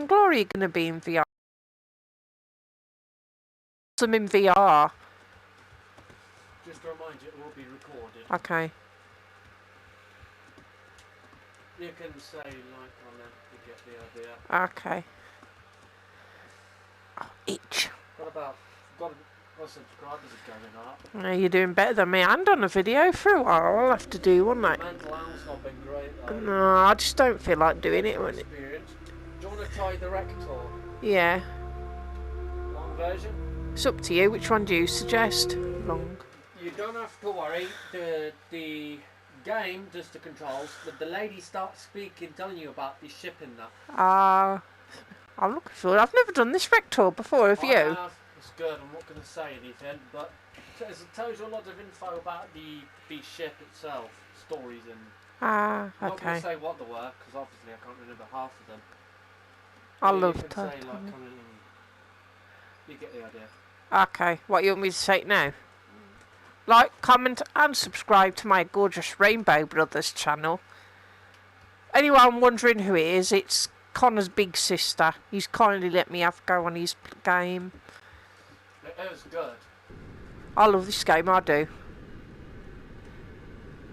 and Glory going to be in VR? Some in VR. Just to remind you, it will be recorded. Okay. You can say like on them to get the idea. Okay. Oh, itch. What about got subscribers are going up? No, you're doing better than me. I haven't done a video for a while. I'll have to do one. Like. Mental health's not been great though. No, I just don't feel like doing it. Do you want to try the Rector? Yeah. Long version? It's up to you. Which one do you suggest? Long. You don't have to worry. The game does the controls, but the lady starts speaking, telling you about the ship and that. I'm looking for it. I've never done this Rector before, have you? It's good. I'm not going to say anything, but it tells you a lot of info about the ship itself, stories and... Okay. I'm not going to say what they were, because obviously I can't remember half of them. I love Titanic. Titanic. You get the idea. Okay, what you want me to say now? Like, comment and subscribe to my gorgeous Rainbow Brothers channel. Anyone wondering who it is, it's Connor's big sister. He's kindly let me have a go on his game. It was good. I love this game, I do.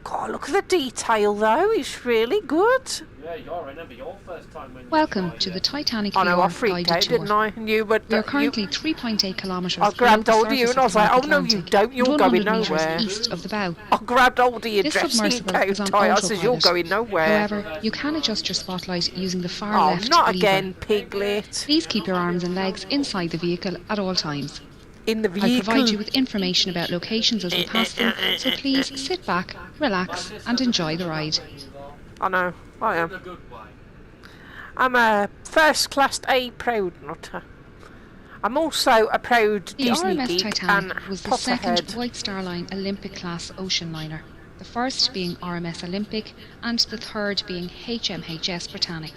God, look at the detail though, it's really good. Yeah, I remember your first time when Welcome to the Titanic I know, I VR freaked guided out, tour. didn't I? And you, but We are currently 3.8 kilometres I grabbed below hold the of you surface and I was like, the oh North no you Atlantic, don't, you're going 100 metres nowhere. east of the bow. I grabbed hold of your This dressing submersible is on coat, I said, you're autopilot. going nowhere. However, you can adjust your spotlight using the far Oh, left not lever. again, piglet. Please keep your arms and legs inside the vehicle at all times. In the I'll vehicle. provide you with information about locations as we pass them, so please sit back, relax and enjoy the ride. I know, I am. in a good way. I'm a first class A proud nutter. I'm also a proud The Disney RMS geek Titanic and was the second Potterhead. White Star Line Olympic class ocean liner, the first being RMS Olympic and the third being HMHS Britannic.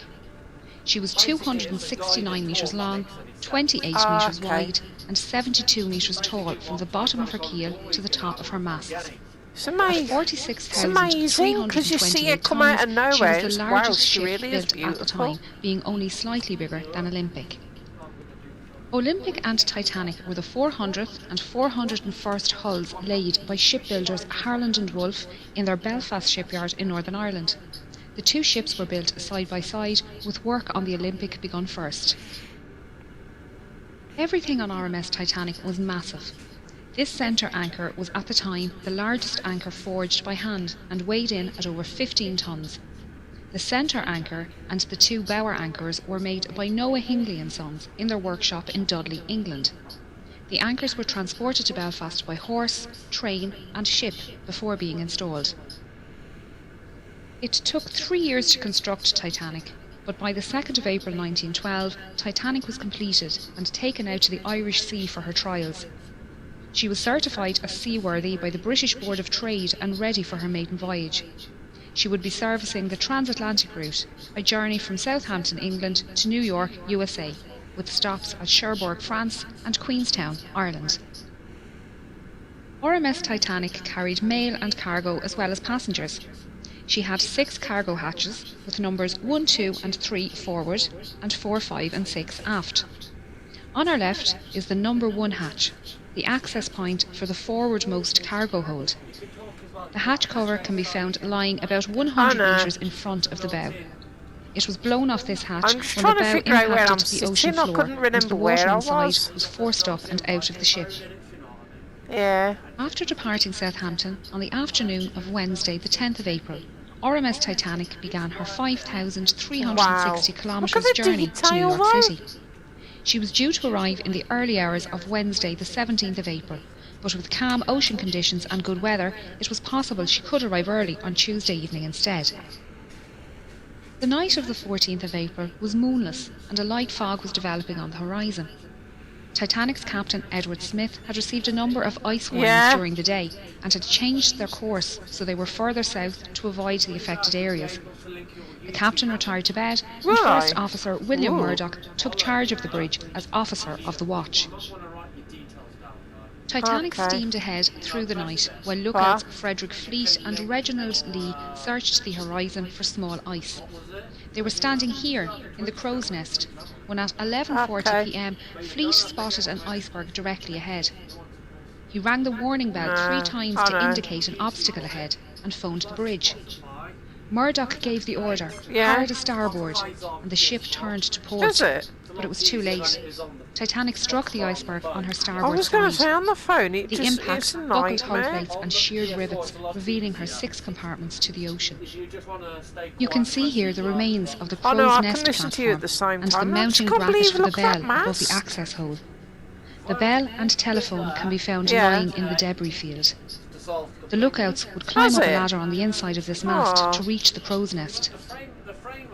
She was 269 metres long, 28 metres wide and 72 metres tall from the bottom of her keel to the top of her masts. It's amazing. It's amazing because you see it come out of nowhere. She was the Wow, largest she ship really is built at the beautiful. time, being only slightly bigger than Olympic. Olympic and Titanic were the 400th and 401st hulls laid by shipbuilders Harland and Wolff in their Belfast shipyard in Northern Ireland. The two ships were built side by side, with work on the Olympic begun first. Everything on RMS Titanic was massive. This centre anchor was at the time the largest anchor forged by hand and weighed in at over 15 tonnes. The centre anchor and the two bower anchors were made by Noah Hingley and Sons in their workshop in Dudley, England. The anchors were transported to Belfast by horse, train and ship before being installed. It took 3 years to construct Titanic, but by the 2nd of April 1912, Titanic was completed and taken out to the Irish Sea for her trials. She was certified as seaworthy by the British Board of Trade and ready for her maiden voyage. She would be servicing the transatlantic route, a journey from Southampton, England to New York, USA, with stops at Cherbourg, France and Queenstown, Ireland. RMS Titanic carried mail and cargo as well as passengers. She had 6 cargo hatches with numbers 1, 2 and 3 forward and 4, 5 and 6 aft. On our left is the number 1 hatch, the access point for the forwardmost cargo hold. The hatch cover can be found lying about 100 metres in front of the bow. It was blown off this hatch I'm just when the trying to bow figure out where I'm impacted the ocean sitting. I floor couldn't and remember the where water I inside was. was forced up and out of the ship. Yeah. After departing Southampton on the afternoon of Wednesday the 10th of April, RMS Titanic began her 5,360 kilometres Look at the journey to New detail, York though. City. She was due to arrive in the early hours of Wednesday the 17th of April, but with calm ocean conditions and good weather, it was possible she could arrive early on Tuesday evening instead. The night of the 14th of April was moonless and a light fog was developing on the horizon. Titanic's captain Edward Smith had received a number of ice warnings during the day and had changed their course so they were further south to avoid the affected areas. The captain retired to bed and First Officer William Murdoch took charge of the bridge as officer of the watch. Titanic steamed ahead through the night while lookouts Frederick Fleet and Reginald Lee searched the horizon for small ice. They were standing here, in the crow's nest, when at 11:40 p.m, Fleet spotted an iceberg directly ahead. He rang the warning bell 3 times to indicate an obstacle ahead and phoned the bridge. Murdoch gave the order, hard a starboard, and the ship turned to port. But it was too late. Titanic struck the iceberg on her starboard I was going to side. say on the phone, The impact buckled hull plates and sheared rivets, revealing her 6 compartments to the ocean. You can see here the remains of the crow's nest platform and the mounting bracket for the bell above the access hole. The bell and telephone can be found lying in the debris field. The lookouts would climb up a ladder on the inside of this mast to reach the crow's nest.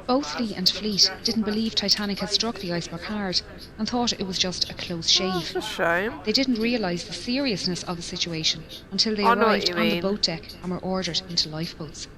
Both Lee and Fleet didn't believe Titanic had struck the iceberg hard and thought it was just a close shave. That's a shame. They didn't realise the seriousness of the situation until they arrived on the boat deck and were ordered into lifeboats.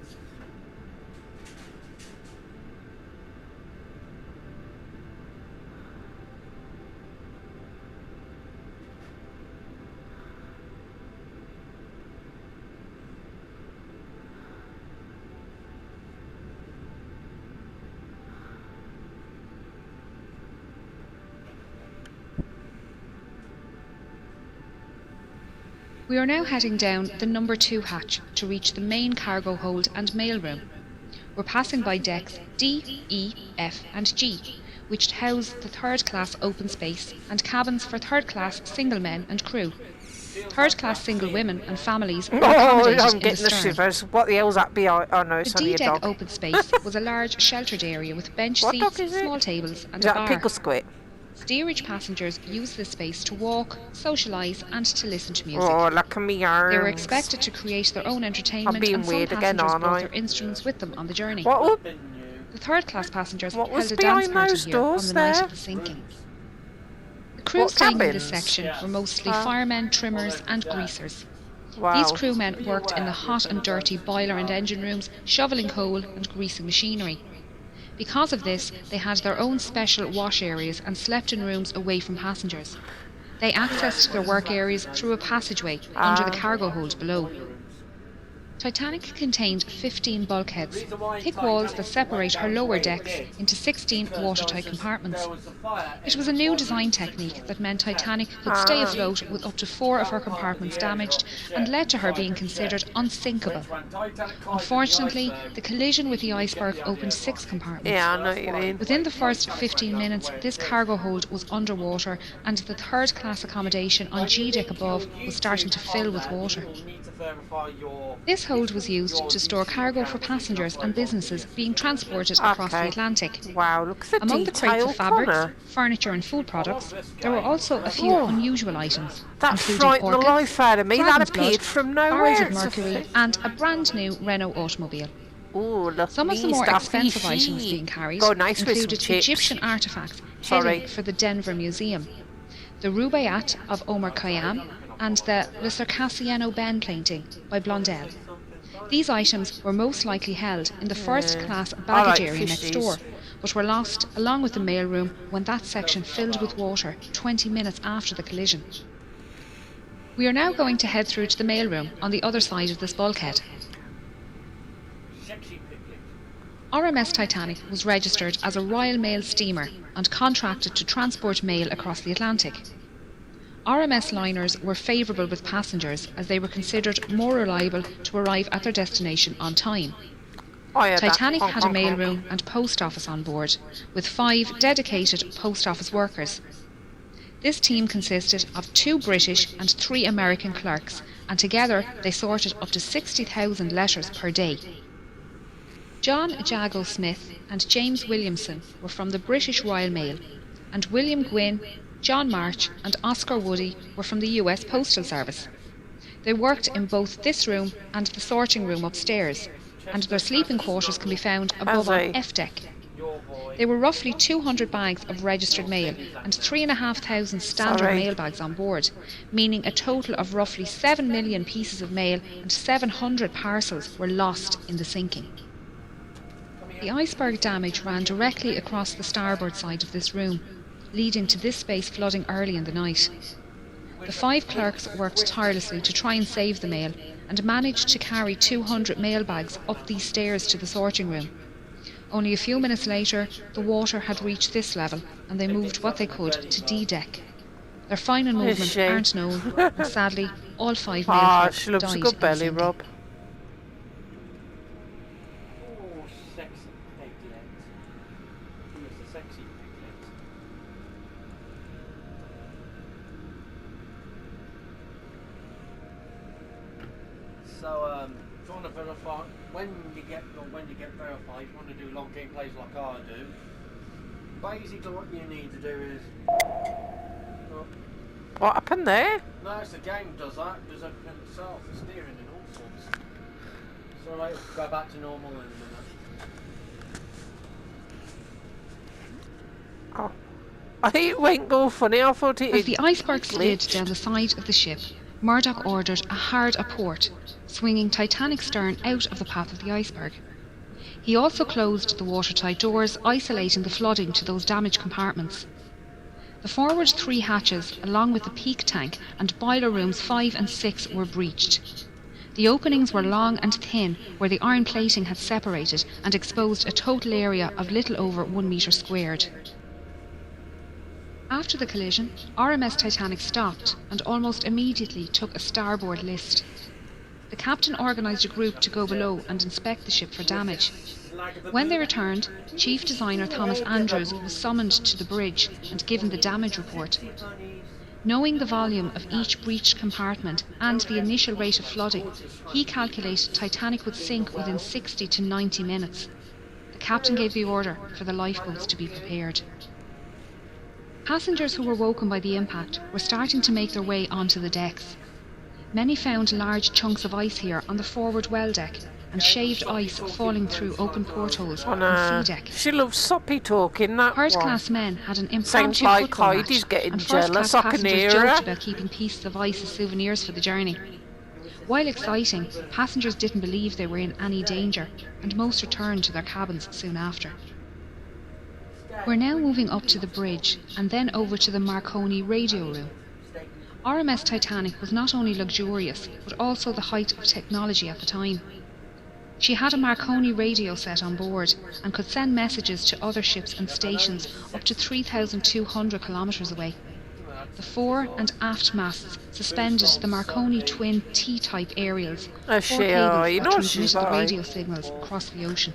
We are now heading down the number 2 hatch to reach the main cargo hold and mail room. We're passing by decks D, E, F and G, which house the 3rd class open space and cabins for 3rd class single men and crew. 3rd class single women and families were accommodated in the stern. What the hell's that be? Oh no, it's the only a D-deck dog. open space was a large sheltered area with bench seats, small tables and Is a that bar. a pickle squid? Steerage passengers used this space to walk, socialise and to listen to music. Oh, look at me arms. They were expected to create their own entertainment, I'm being and some weird passengers again, aren't brought I? their instruments with them on the journey. What? The 3rd class passengers What was held a dance behind party those here on doors the night there? of the sinking. The crew staying in this section were mostly firemen, trimmers and greasers. Wow. These crewmen worked in the hot and dirty boiler and engine rooms, shovelling coal and greasing machinery. Because of this, they had their own special wash areas and slept in rooms away from passengers. They accessed their work areas through a passageway under the cargo hold below. Titanic contained 15 bulkheads, thick walls that separate her lower decks into 16 watertight compartments. It was a new design technique that meant Titanic could stay afloat with up to 4 of her compartments damaged and led to her being considered unsinkable. Unfortunately, the collision with the iceberg opened 6 compartments. Yeah, I know what you mean. Within the first 15 minutes, this cargo hold was underwater and the 3rd class accommodation on G-deck above was starting to fill with water. This hold was used to store cargo for passengers and businesses being transported across the Atlantic. Wow, look at the Among the crates detail, of fabrics, Connor. furniture and food products, there were also a few unusual items, That including frightened the orchids, life out of me. That dragon's appeared blood, from barrels nowhere. of mercury and a brand new Renault automobile. Ooh, look, Some of the more expensive items being carried included Egyptian artefacts headed for the Denver Museum, the Rubaiyat of Omar Khayyam and the Le Circassiano Ben painting by Blondel. These items were most likely held in the 1st class baggage area next door, but were lost along with the mailroom when that section filled with water 20 minutes after the collision. We are now going to head through to the mailroom on the other side of this bulkhead. RMS Titanic was registered as a Royal Mail steamer and contracted to transport mail across the Atlantic. RMS liners were favourable with passengers as they were considered more reliable to arrive at their destination on time. Titanic had a mailroom and post office on board, with 5 dedicated post office workers. This team consisted of 2 British and 3 American clerks, and together they sorted up to 60,000 letters per day. John Jago Smith and James Williamson were from the British Royal Mail, and William Gwynne, John March and Oscar Woody were from the US Postal Service. They worked in both this room and the sorting room upstairs, and their sleeping quarters can be found above on F deck. There were roughly 200 bags of registered mail and 3,500 standard mail bags on board, meaning a total of roughly 7 million pieces of mail and 700 parcels were lost in the sinking. The iceberg damage ran directly across the starboard side of this room, leading to this space flooding early in the night. The 5 clerks worked tirelessly to try and save the mail and managed to carry 200 mail bags up these stairs to the sorting room. Only a few minutes later, the water had reached this level, and they moved what they could to D-deck. Their final movement aren't known, and sadly, all 5 male Ah, folk she loves died a good in belly sinking. rub. Oh, sexy piglet. Who is the sexy piglet? So, if you want to verify, when you get verified, you want to do long gameplays like I do. Basically, what you need to do is. What happened there? No, it's the game does that. It does everything itself, the steering and all sorts. So right, go back to normal in a minute. Oh. I think it went go funny. I thought it. As the iceberg slid glitched. down the side of the ship, Murdoch ordered a hard aport, swinging Titanic stern out of the path of the iceberg. He also closed the watertight doors, isolating the flooding to those damaged compartments. The forward 3 hatches, along with the peak tank and boiler rooms 5 and 6, were breached. The openings were long and thin, where the iron plating had separated and exposed a total area of little over 1 metre squared. After the collision, RMS Titanic stopped and almost immediately took a starboard list. The captain organised a group to go below and inspect the ship for damage. When they returned, Chief Designer Thomas Andrews was summoned to the bridge and given the damage report. Knowing the volume of each breached compartment and the initial rate of flooding, he calculated Titanic would sink within 60 to 90 minutes. The captain gave the order for the lifeboats to be prepared. Passengers who were woken by the impact were starting to make their way onto the decks. Many found large chunks of ice here on the forward well deck, and shaved ice falling through open portholes on sea deck. She loves soppy talking, that First one. class men had an Sounds impromptu like football Heidi's match, getting and first jealous. class I can passengers hear joked her. about keeping pieces of ice as souvenirs for the journey. While exciting, passengers didn't believe they were in any danger, and most returned to their cabins soon after. We're now moving up to the bridge, and then over to the Marconi radio room. RMS Titanic was not only luxurious, but also the height of technology at the time. She had a Marconi radio set on board and could send messages to other ships and stations up to 3,200 kilometres away. The fore and aft masts suspended the Marconi twin T-type aerials, Oh, 4 she, cables you that know transmitted she's the like. radio signals across the ocean.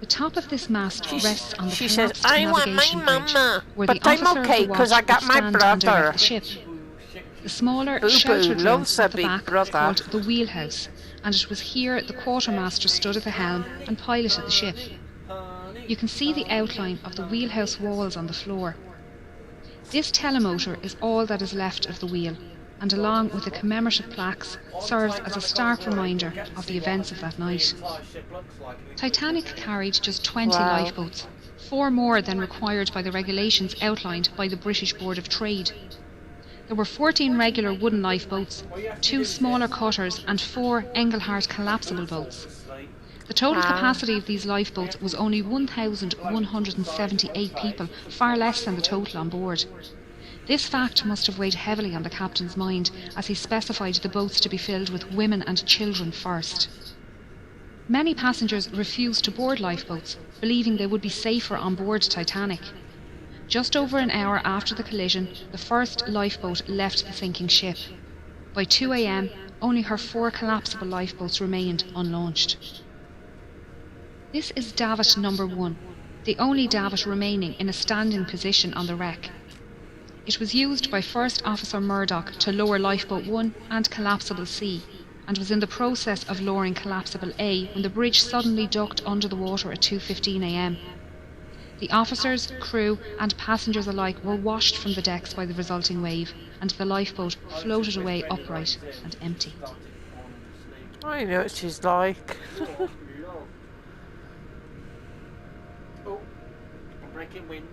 The top of this mast rests on the She says, collapsed I want my navigation bridge, mama, where but the I'm officer okay of the because watch I got would my stand and brother. direct the ship. The smaller Boo-boo sheltered room loves at a the big back brother. was called the wheelhouse, and it was here the quartermaster stood at the helm and piloted the ship. You can see the outline of the wheelhouse walls on the floor. This telemotor is all that is left of the wheel, and along with the commemorative plaques, serves as a stark reminder of the events of that night. Titanic carried just 20 Wow. lifeboats, 4 more than required by the regulations outlined by the British Board of Trade. There were 14 regular wooden lifeboats, 2 smaller cutters and 4 Engelhart collapsible boats. The total Wow. capacity of these lifeboats was only 1,178 people, far less than the total on board. This fact must have weighed heavily on the captain's mind as he specified the boats to be filled with women and children first. Many passengers refused to board lifeboats, believing they would be safer on board Titanic. Just over an hour after the collision, the first lifeboat left the sinking ship. By 2 a.m, only her 4 collapsible lifeboats remained unlaunched. This is davit number 1, the only davit remaining in a standing position on the wreck. It was used by First Officer Murdoch to lower Lifeboat 1 and Collapsible C, and was in the process of lowering Collapsible A when the bridge suddenly ducked under the water at 2:15 a.m. The officers, crew and passengers alike were washed from the decks by the resulting wave, and the lifeboat floated away upright and empty. I know what she's like. Oh, I'm breaking wind.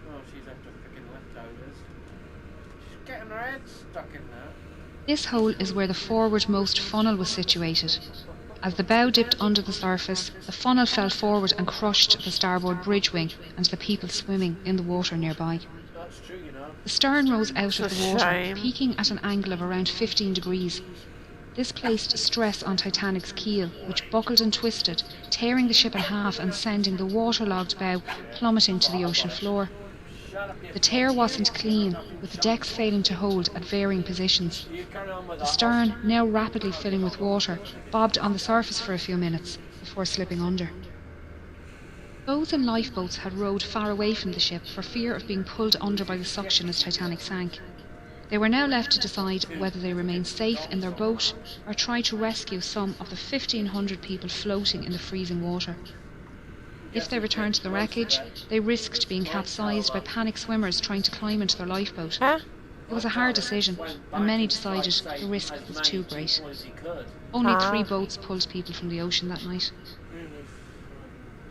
Oh, she's after freaking leftovers. She's getting her head stuck in there. This hole is where the forwardmost funnel was situated. As the bow dipped under the surface, the funnel fell forward and crushed the starboard bridge wing and the people swimming in the water nearby. That's true, you know. The stern rose out of It's the a water, shame. peaking at an angle of around 15 degrees. This placed stress on Titanic's keel, which buckled and twisted, tearing the ship in half and sending the waterlogged bow plummeting to the ocean floor. The tear wasn't clean, with the decks failing to hold at varying positions. The stern, now rapidly filling with water, bobbed on the surface for a few minutes before slipping under. Those in lifeboats had rowed far away from the ship for fear of being pulled under by the suction as Titanic sank. They were now left to decide whether they remain safe in their boat or try to rescue some of the 1,500 people floating in the freezing water. If they returned to the wreckage, they risked being capsized by panicked swimmers trying to climb into their lifeboat. It was a hard decision, and many decided the risk was too great. Only 3 boats pulled people from the ocean that night.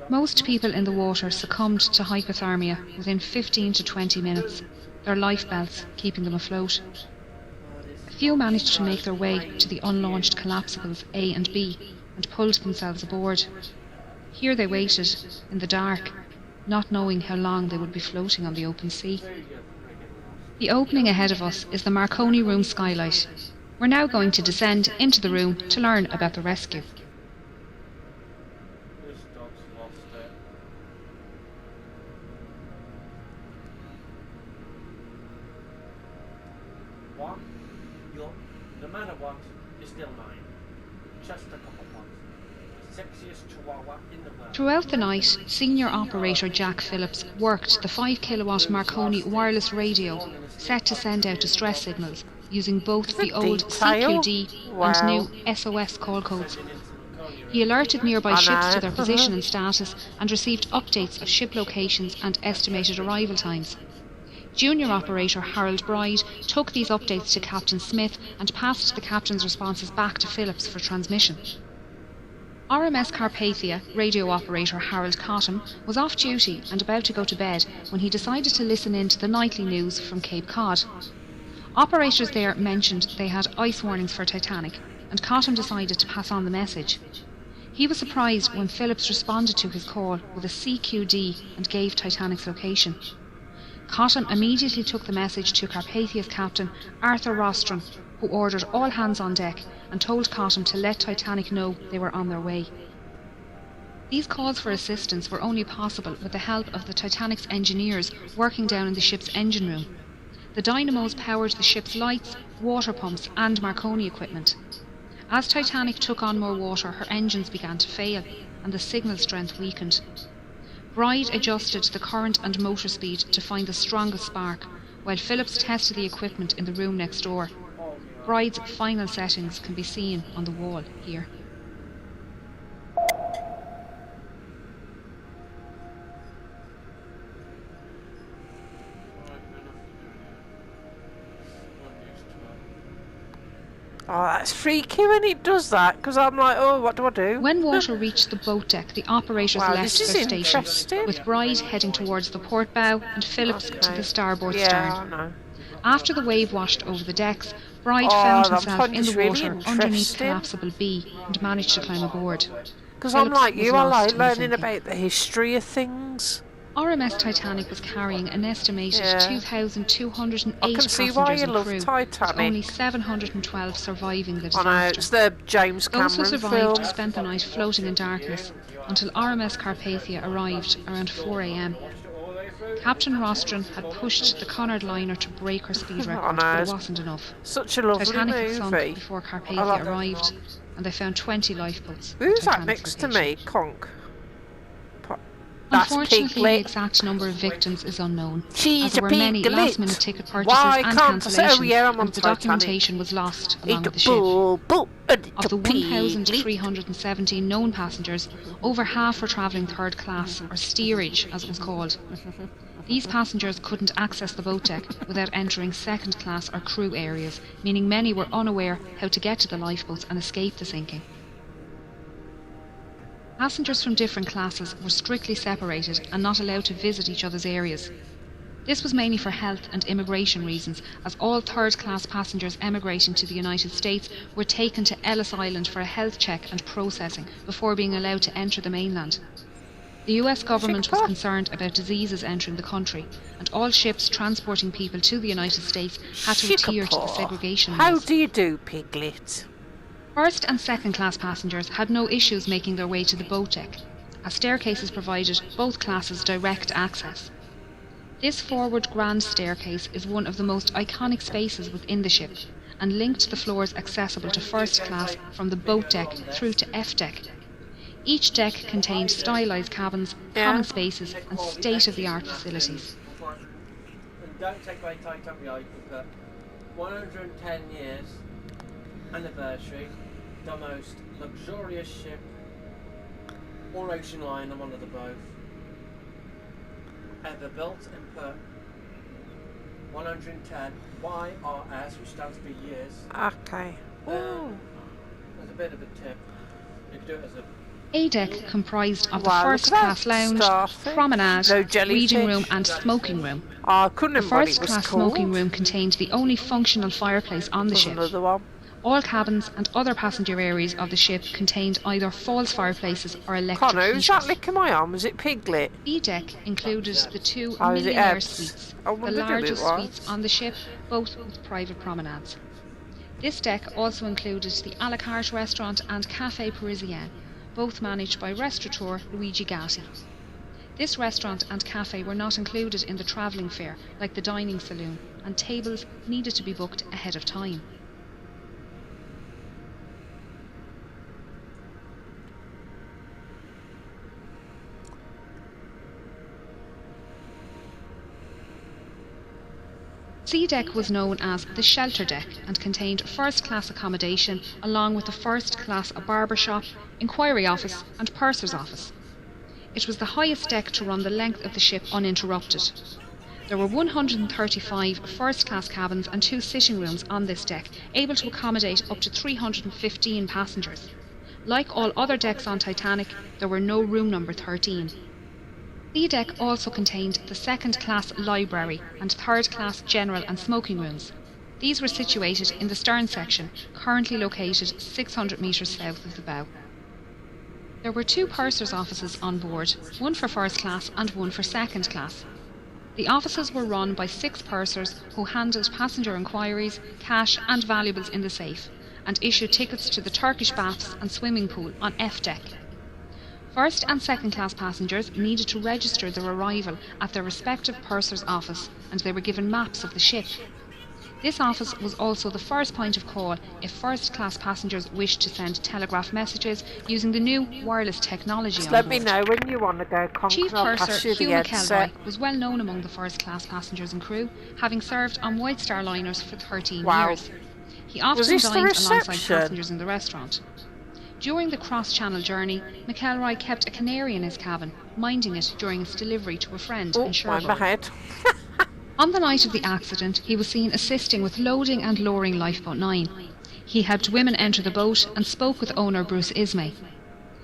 Most people in the water succumbed to hypothermia within 15 to 20 minutes, their life belts keeping them afloat. A few managed to make their way to the unlaunched collapsibles A and B and pulled themselves aboard. Here they waited, in the dark, not knowing how long they would be floating on the open sea. The opening ahead of us is the Marconi room skylight. We're now going to descend into the room to learn about the rescue. The man I want is still mine. Just a couple months. Sexiest chihuahua in the world. Throughout the night, senior operator Jack Phillips worked the 5-kilowatt Marconi wireless radio set to send out distress signals using both the old CQD and new SOS call codes. He alerted nearby ships to their position and status and received updates of ship locations and estimated arrival times. Junior operator Harold Bride took these updates to Captain Smith and passed the captain's responses back to Phillips for transmission. RMS Carpathia radio operator Harold Cottam was off duty and about to go to bed when he decided to listen in to the nightly news from Cape Cod. Operators there mentioned they had ice warnings for Titanic, and Cottam decided to pass on the message. He was surprised when Phillips responded to his call with a CQD and gave Titanic's location. Cottam immediately took the message to Carpathia's captain, Arthur Rostron, who ordered all hands on deck and told Cottam to let Titanic know they were on their way. These calls for assistance were only possible with the help of the Titanic's engineers working down in the ship's engine room. The dynamos powered the ship's lights, water pumps and Marconi equipment. As Titanic took on more water, her engines began to fail and the signal strength weakened. Bride adjusted the current and motor speed to find the strongest spark, while Phillips tested the equipment in the room next door. Bride's final settings can be seen on the wall here. Oh, that's freaky when it does that, because I'm like, oh, what do I do? When water reached the boat deck, the operators left their station, with Bride heading towards the port bow and Phillips to the starboard stern. I know. After the wave washed over the decks, Bride found himself in the water underneath collapsible B and managed to climb aboard. Because I'm like you, I like learning about the history of things. RMS Titanic was carrying an estimated 2,208 I can see why passengers you and love crew, Titanic. with only 712 surviving the disaster. I know, it's the James Cameron Those who survived film. spent the night floating in darkness until RMS Carpathia arrived around 4 a.m. Captain Rostron had pushed the Cunard liner to break her speed record, but it wasn't enough. Such a lovely Titanic had sunk movie. before Carpathia arrived, and they found 20 lifeboats. Who's that next to me? Conk. Unfortunately, the exact number of victims is unknown, as there were many last-minute ticket purchases and cancellations, and the documentation was lost along with the ship. Of the 1,370 known passengers, over half were travelling third class, or steerage as it was called. These passengers couldn't access the boat deck without entering second class or crew areas, meaning many were unaware how to get to the lifeboats and escape the sinking. Passengers from different classes were strictly separated and not allowed to visit each other's areas. This was mainly for health and immigration reasons, as all third-class passengers emigrating to the United States were taken to Ellis Island for a health check and processing before being allowed to enter the mainland. The US government was concerned about diseases entering the country, and all ships transporting people to the United States had to adhere to the segregation laws. How do you do, Piglet? First and second class passengers had no issues making their way to the boat deck, as staircases provided both classes direct access. This forward grand staircase is one of the most iconic spaces within the ship, and linked the floors accessible to first class from the boat deck through to F deck. Each deck contained stylised cabins, common spaces and state-of-the-art facilities. And don't take away Titanic VR, you can put 110 years anniversary, the most luxurious ship or ocean liner, one of the both, ever built, and put 110 YRS, which stands for years. Okay. Ooh. As a bit of a tip, you can do it as a A-deck comprised of the Wow, first look at class that lounge, starfish. promenade, No jellyfish. reading room and smoking room. Oh, I couldn't The remember what first it was class called. smoking room contained the only functional fireplace on the There's ship. another one. All cabins and other passenger areas of the ship contained either false fireplaces or electric Connor, who's that heaters. licking my arm? Was it Piglet? B-deck included the two Oh, is it millionaire Ebbs? suites, I the wondered who it largest was. suites on the ship, both with private promenades. This deck also included the a la carte restaurant and Café Parisien, both managed by restaurateur Luigi Gatti. This restaurant and cafe were not included in the travelling fare like the dining saloon, and tables needed to be booked ahead of time. C deck was known as the shelter deck and contained first class accommodation along with the first class barber shop, inquiry office and purser's office. It was the highest deck to run the length of the ship uninterrupted. There were 135 first class cabins and 2 sitting rooms on this deck, able to accommodate up to 315 passengers. Like all other decks on Titanic, there were no room number 13. B deck also contained the second class library and third class general and smoking rooms. These were situated in the stern section, currently located 600 metres south of the bow. There were 2 purser's offices on board, one for first class and one for second class. The offices were run by 6 pursers who handled passenger inquiries, cash and valuables in the safe, and issued tickets to the Turkish Baths and swimming pool on F deck. First and second class passengers needed to register their arrival at their respective purser's office, and they were given maps of the ship. This office was also the first point of call if first class passengers wished to send telegraph messages using the new wireless technology Just on let board. me know when you want to go, Con. Chief I'll pass Purser you the Hugh headset. McElroy was well known among the first class passengers and crew, having served on White Star liners for 13 Wow. years. He often this the dined alongside reception? passengers in the restaurant. During the cross-channel journey, McElroy kept a canary in his cabin, minding it during its delivery to a friend Oh, in mind Sherwood. my head. On the night of the accident, he was seen assisting with loading and lowering Lifeboat 9. He helped women enter the boat and spoke with owner Bruce Ismay.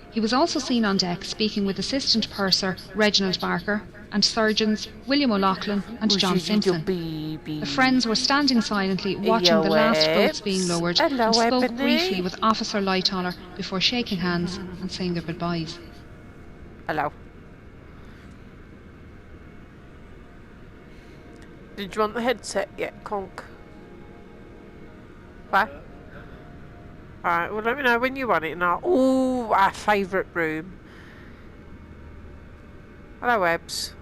He was also seen on deck speaking with Assistant Purser Reginald Barker and surgeons William O'Loughlin and John Simpson. The friends were standing silently watching the last boats being lowered Hello, and spoke Ebony. briefly with Officer Lightoller before shaking hands and saying their goodbyes. Hello. Did you want the headset yet, Conk? What? Alright, well let me know when you want it now. Ooh, our favourite room. Hello, Ebbs.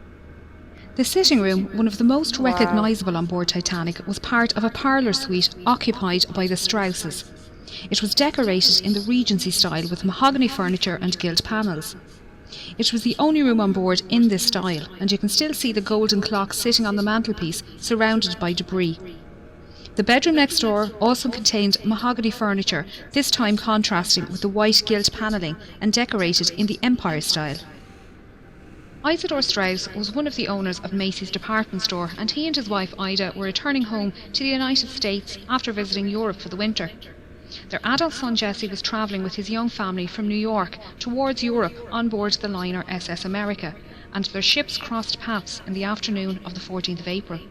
The sitting room, one of the most Wow. recognisable on board Titanic, was part of a parlour suite occupied by the Strausses. It was decorated in the Regency style with mahogany furniture and gilt panels. It was the only room on board in this style, and you can still see the golden clock sitting on the mantelpiece, surrounded by debris. The bedroom next door also contained mahogany furniture, this time contrasting with the white gilt panelling and decorated in the Empire style. Isidore Strauss was one of the owners of Macy's department store, and he and his wife Ida were returning home to the United States after visiting Europe for the winter. Their adult son Jesse was travelling with his young family from New York towards Europe on board the liner SS America, and their ships crossed paths in the afternoon of the 14th of April.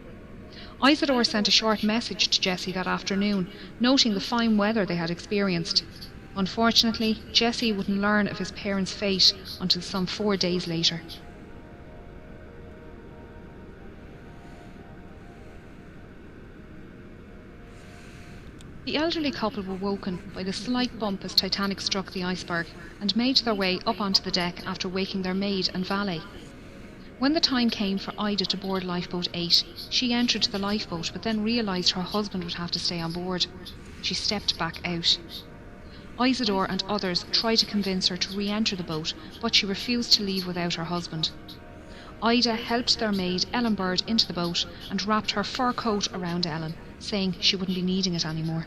Isidore sent a short message to Jesse that afternoon, noting the fine weather they had experienced. Unfortunately, Jesse wouldn't learn of his parents' fate until some 4 days later. The elderly couple were woken by the slight bump as Titanic struck the iceberg and made their way up onto the deck after waking their maid and valet. When the time came for Ida to board Lifeboat 8, she entered the lifeboat but then realised her husband would have to stay on board. She stepped back out. Isidore and others tried to convince her to re-enter the boat, but she refused to leave without her husband. Ida helped their maid Ellen Bird into the boat and wrapped her fur coat around Ellen, saying she wouldn't be needing it anymore.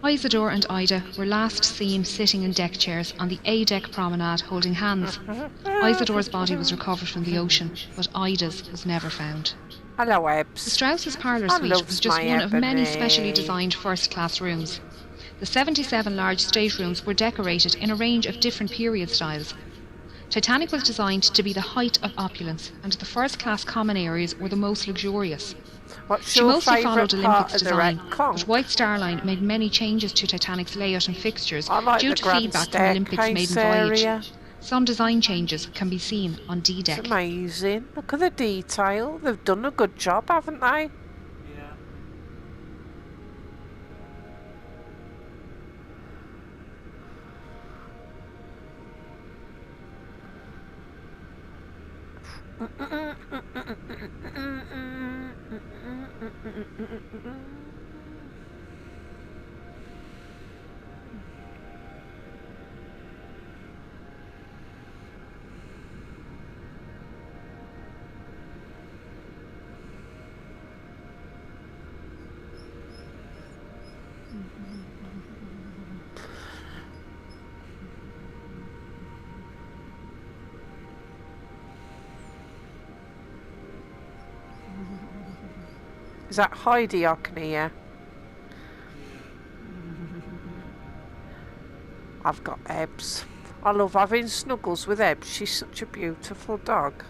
Isidore and Ida were last seen sitting in deck chairs on the A-deck promenade holding hands. Isidore's body was recovered from the ocean, but Ida's was never found. Hello, Ebbs. The Strauss's parlour suite was just one of many specially designed first-class rooms. The 77 large staterooms were decorated in a range of different period styles. Titanic was designed to be the height of opulence, and the first-class common areas were the most luxurious. She mostly followed Olympic's design, but White Star Line made many changes to Titanic's layout and fixtures due to feedback from Olympic's maiden voyage. Some design changes can be seen on D-deck. It's amazing. Look at the detail. They've done a good job, haven't they? Yeah. Is that Heidi I can hear? I've got Ebbs. I love having snuggles with Ebbs. She's such a beautiful dog.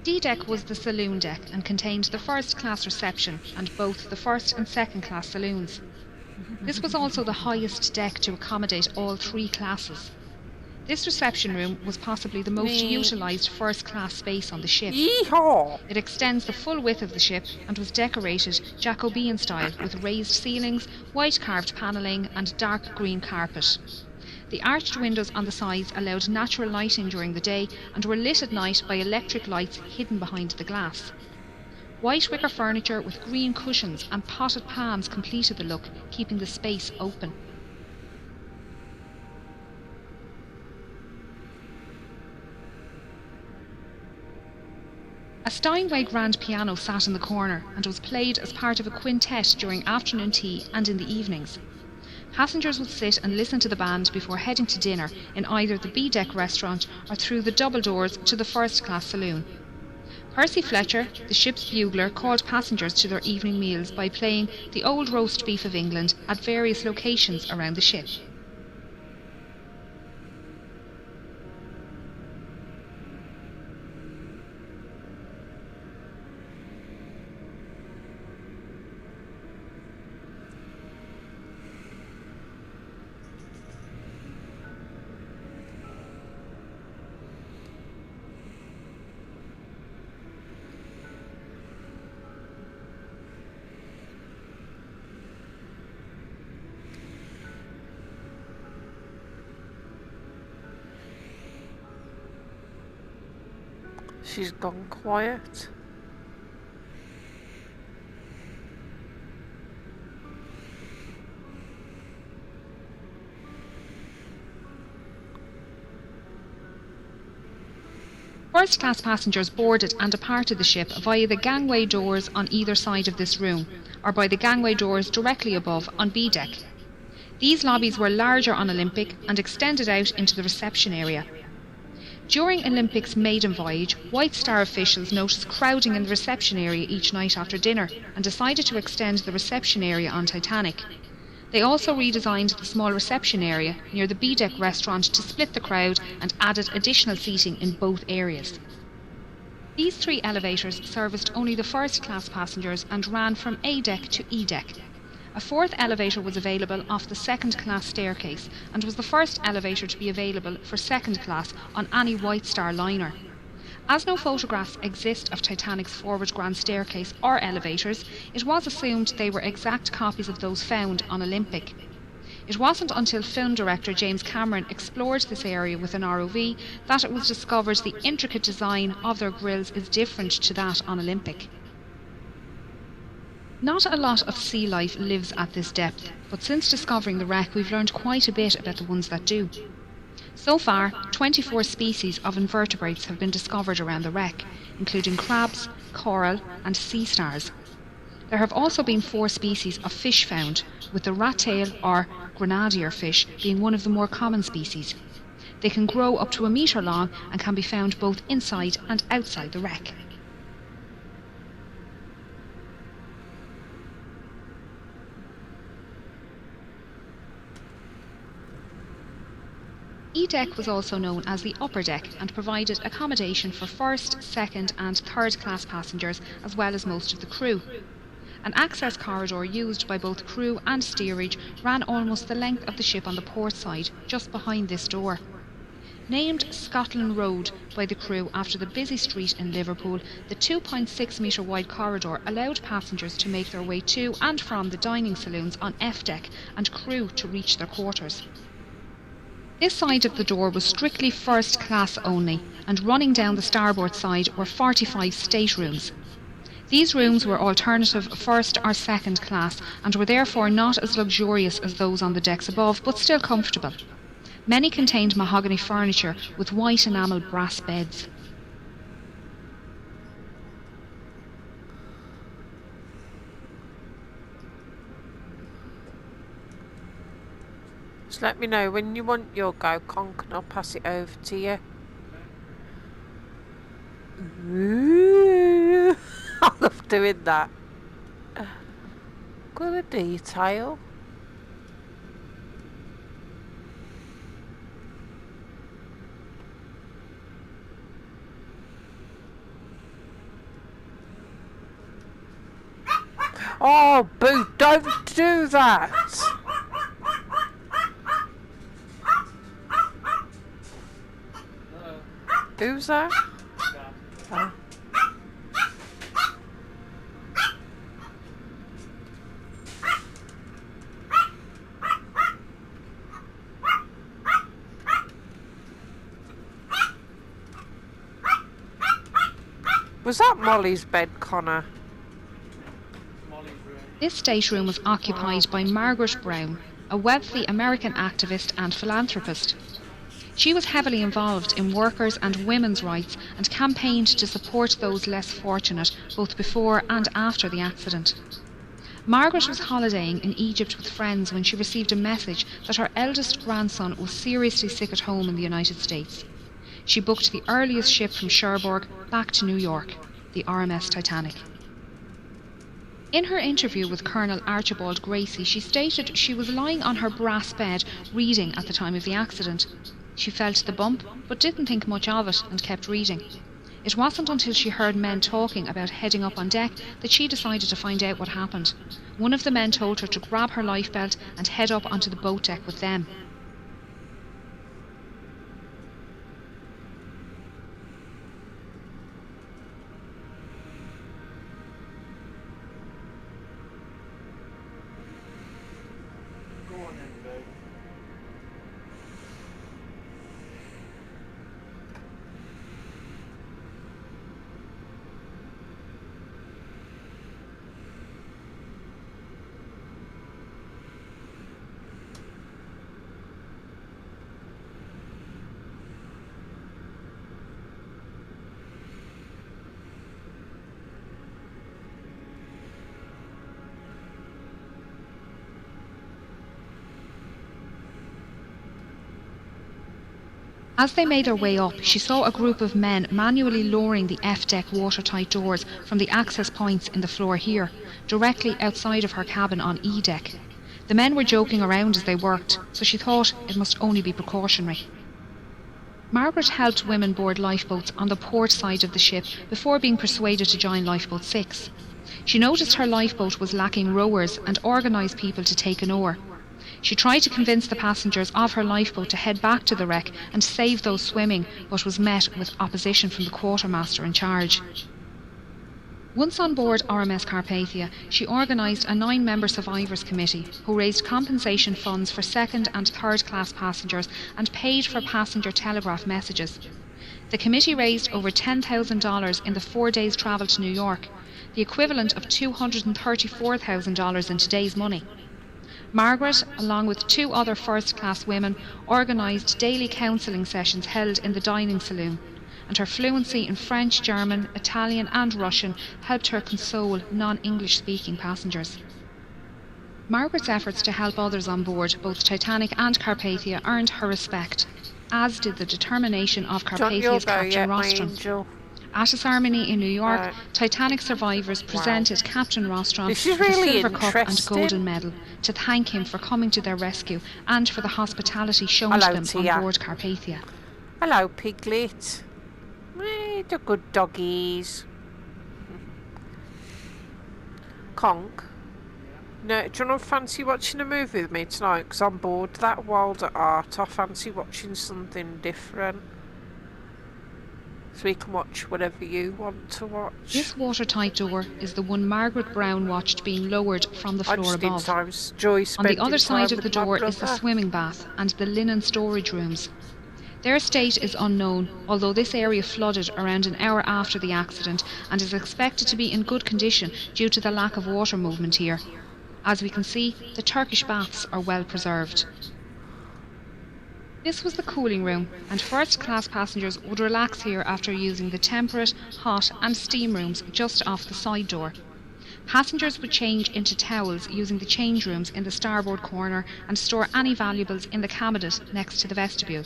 D-deck was the saloon deck and contained the first-class reception and both the first and second-class saloons. This was also the highest deck to accommodate all three classes. This reception room was possibly the most utilised first-class space on the ship. Yeehaw! It extends the full width of the ship and was decorated Jacobean style with raised ceilings, white carved panelling and dark green carpet. The arched windows on the sides allowed natural lighting during the day and were lit at night by electric lights hidden behind the glass. White wicker furniture with green cushions and potted palms completed the look, keeping the space open. A Steinway grand piano sat in the corner and was played as part of a quintet during afternoon tea and in the evenings. Passengers would sit and listen to the band before heading to dinner in either the B-deck restaurant or through the double doors to the first-class saloon. Percy Fletcher, the ship's bugler, called passengers to their evening meals by playing the Old Roast Beef of England at various locations around the ship. She's gone quiet. First-class passengers boarded and departed the ship via the gangway doors on either side of this room, or by the gangway doors directly above on B-deck. These lobbies were larger on Olympic and extended out into the reception area. During Olympic's maiden voyage, White Star officials noticed crowding in the reception area each night after dinner and decided to extend the reception area on Titanic. They also redesigned the small reception area near the B-deck restaurant to split the crowd and added additional seating in both areas. These 3 elevators serviced only the first-class passengers and ran from A-deck to E-deck. A 4th elevator was available off the second-class staircase and was the first elevator to be available for second class on any White Star liner. As no photographs exist of Titanic's forward grand staircase or elevators, it was assumed they were exact copies of those found on Olympic. It wasn't until film director James Cameron explored this area with an ROV that it was discovered the intricate design of their grilles is different to that on Olympic. Not a lot of sea life lives at this depth, but since discovering the wreck we've learned quite a bit about the ones that do. So far, 24 species of invertebrates have been discovered around the wreck, including crabs, coral and sea stars. There have also been 4 species of fish found, with the rat-tail or grenadier fish being one of the more common species. They can grow up to a metre long and can be found both inside and outside the wreck. E-deck was also known as the upper deck and provided accommodation for first, second and third class passengers as well as most of the crew. An access corridor used by both crew and steerage ran almost the length of the ship on the port side, just behind this door. Named Scotland Road by the crew after the busy street in Liverpool, the 2.6 metre wide corridor allowed passengers to make their way to and from the dining saloons on F-deck and crew to reach their quarters. This side of the door was strictly first class only, and running down the starboard side were 45 staterooms. These rooms were alternative first or second class and were therefore not as luxurious as those on the decks above, but still comfortable. Many contained mahogany furniture with white enamel brass beds. Just let me know when you want your go conch and I'll pass it over to you. Ooh, I love doing that. Good detail. Oh, boo, don't do that. Who's that? Oh. Was that Molly's bed, Connor? This stateroom was occupied by Margaret Brown, a wealthy American activist and philanthropist. She was heavily involved in workers' and women's rights and campaigned to support those less fortunate both before and after the accident. Margaret was holidaying in Egypt with friends when she received a message that her eldest grandson was seriously sick at home in the United States. She booked the earliest ship from Cherbourg back to New York, the RMS Titanic. In her interview with Colonel Archibald Gracie, she stated she was lying on her brass bed reading at the time of the accident. She felt the bump, but didn't think much of it and kept reading. It wasn't until she heard men talking about heading up on deck that she decided to find out what happened. One of the men told her to grab her lifebelt and head up onto the boat deck with them. As they made their way up, she saw a group of men manually lowering the F-deck watertight doors from the access points in the floor here, directly outside of her cabin on E-deck. The men were joking around as they worked, so she thought it must only be precautionary. Margaret helped women board lifeboats on the port side of the ship before being persuaded to join Lifeboat 6. She noticed her lifeboat was lacking rowers and organised people to take an oar. She tried to convince the passengers of her lifeboat to head back to the wreck and save those swimming, but was met with opposition from the quartermaster in charge. Once on board RMS Carpathia, she organised a 9-member survivors committee who raised compensation funds for second and third class passengers and paid for passenger telegraph messages. The committee raised over $10,000 in the 4 days' travel to New York, the equivalent of $234,000 in today's money. Margaret, along with 2 other first-class women, organised daily counselling sessions held in the dining saloon, and her fluency in French, German, Italian and Russian helped her console non-English speaking passengers. Margaret's efforts to help others on board both Titanic and Carpathia earned her respect, as did the determination of Carpathia's Captain Rostron. At a ceremony in New York, Titanic survivors presented Captain Rostron with a silver cup and golden medal to thank him for coming to their rescue and for the hospitality shown to them on board Carpathia. Hello, Piglet. They're good doggies. Conk. No, do you want to fancy watching a movie with me tonight? Because I'm bored that Wilder Art. I fancy watching something different. So we can watch whatever you want to watch. This watertight door is the one Margaret Brown watched being lowered from the floor above. On the other side of the door is the swimming bath and the linen storage rooms. Their state is unknown, although this area flooded around an hour after the accident and is expected to be in good condition due to the lack of water movement here. As we can see, the Turkish Baths are well preserved. This was the cooling room, and first-class passengers would relax here after using the temperate, hot and steam rooms just off the side door. Passengers would change into towels using the change rooms in the starboard corner and store any valuables in the cabinet next to the vestibule.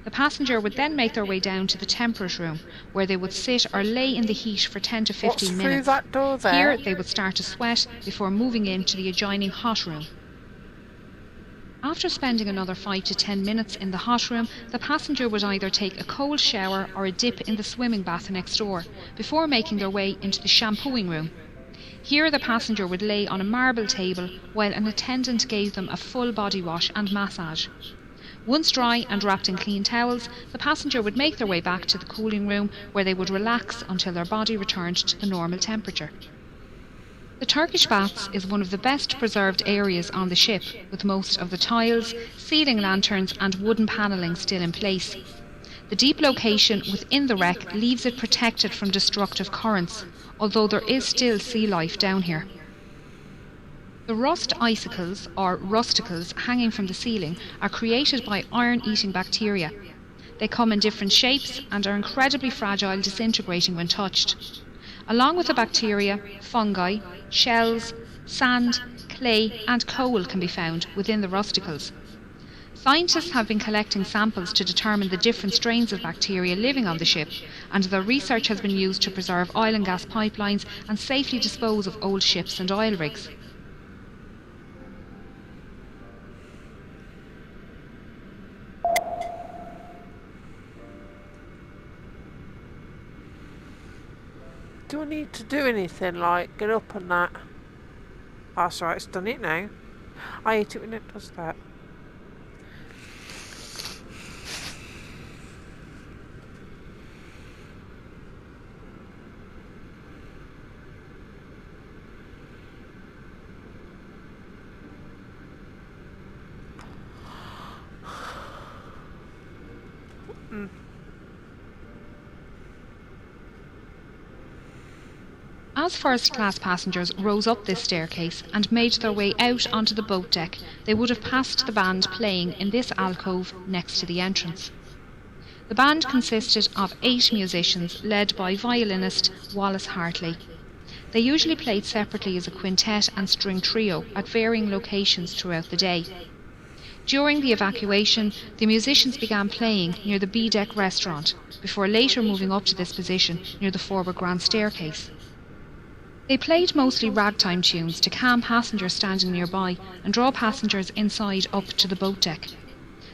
The passenger would then make their way down to the temperate room, where they would sit or lay in the heat for 10 to 15 minutes. That door there? Here they would start to sweat before moving into the adjoining hot room. After spending another 5 to 10 minutes in the hot room, the passenger would either take a cold shower or a dip in the swimming bath next door, before making their way into the shampooing room. Here the passenger would lay on a marble table while an attendant gave them a full body wash and massage. Once dry and wrapped in clean towels, the passenger would make their way back to the cooling room where they would relax until their body returned to the normal temperature. The Turkish Baths is one of the best preserved areas on the ship, with most of the tiles, ceiling lanterns and wooden panelling still in place. The deep location within the wreck leaves it protected from destructive currents, although there is still sea life down here. The rust icicles, or rusticles, hanging from the ceiling are created by iron-eating bacteria. They come in different shapes and are incredibly fragile, disintegrating when touched. Along with the bacteria, fungi, shells, sand, clay and coal can be found within the rusticles. Scientists have been collecting samples to determine the different strains of bacteria living on the ship, and their research has been used to preserve oil and gas pipelines and safely dispose of old ships and oil rigs. Do I need to do anything, like get up and that? Oh, that's right, it's done it now. I hate it when it does that. As first-class passengers rose up this staircase and made their way out onto the boat deck, they would have passed the band playing in this alcove next to the entrance. The band consisted of 8 musicians led by violinist Wallace Hartley. They usually played separately as a quintet and string trio at varying locations throughout the day. During the evacuation, the musicians began playing near the B-deck restaurant, before later moving up to this position near the forward grand staircase. They played mostly ragtime tunes to calm passengers standing nearby and draw passengers inside up to the boat deck.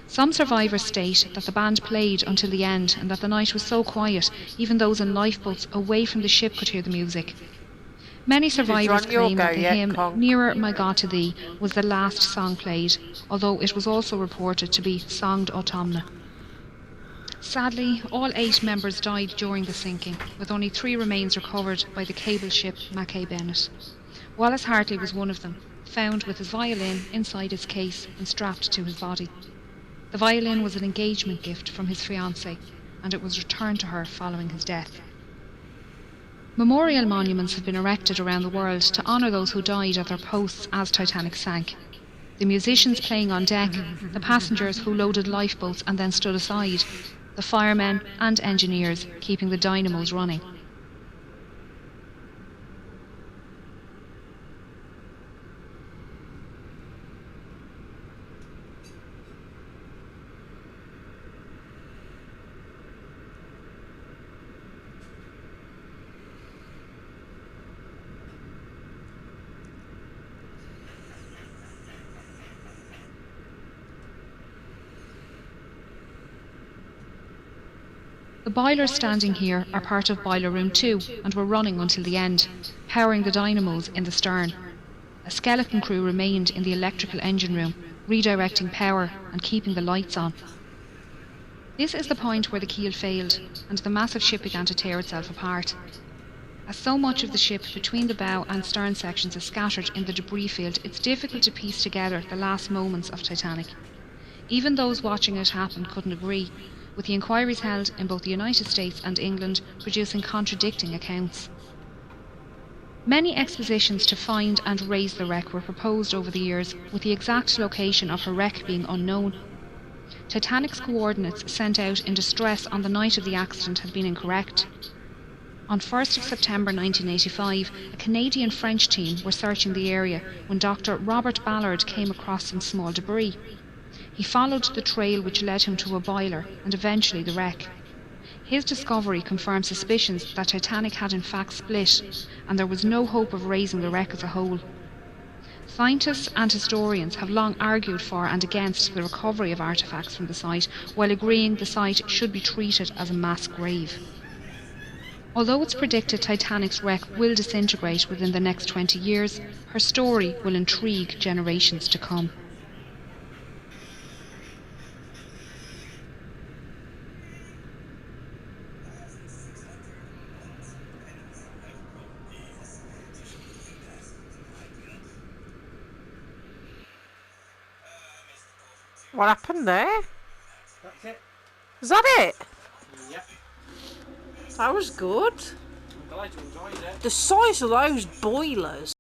Some survivors state that the band played until the end and that the night was so quiet, even those in lifeboats away from the ship could hear the music. Many survivors claim that the hymn "Nearer My God to Thee" was the last song played, although it was also reported to be "Songed Autumna." Sadly, all 8 members died during the sinking, with only 3 remains recovered by the cable ship Mackay Bennett. Wallace Hartley was one of them, found with his violin inside his case and strapped to his body. The violin was an engagement gift from his fiancée, and it was returned to her following his death. Memorial monuments have been erected around the world to honour those who died at their posts as Titanic sank. The musicians playing on deck, the passengers who loaded lifeboats and then stood aside, the firemen and engineers keeping the dynamos running. The boilers standing here are part of Boiler Room 2 and were running until the end, powering the dynamos in the stern. A skeleton crew remained in the electrical engine room, redirecting power and keeping the lights on. This is the point where the keel failed and the massive ship began to tear itself apart. As so much of the ship between the bow and stern sections is scattered in the debris field, it's difficult to piece together the last moments of Titanic. Even those watching it happen couldn't agree, with the inquiries held in both the United States and England producing contradicting accounts. Many expositions to find and raise the wreck were proposed over the years, with the exact location of her wreck being unknown. Titanic's coordinates sent out in distress on the night of the accident had been incorrect. On 1st of September 1985, a Canadian-French team were searching the area when Dr. Robert Ballard came across some small debris. He followed the trail which led him to a boiler and eventually the wreck. His discovery confirmed suspicions that Titanic had in fact split, and there was no hope of raising the wreck as a whole. Scientists and historians have long argued for and against the recovery of artefacts from the site, while agreeing the site should be treated as a mass grave. Although it's predicted Titanic's wreck will disintegrate within the next 20 years, her story will intrigue generations to come. What happened there? That's it. Is that it? Yep. That was good. I'm glad you enjoyed it. The size of those boilers.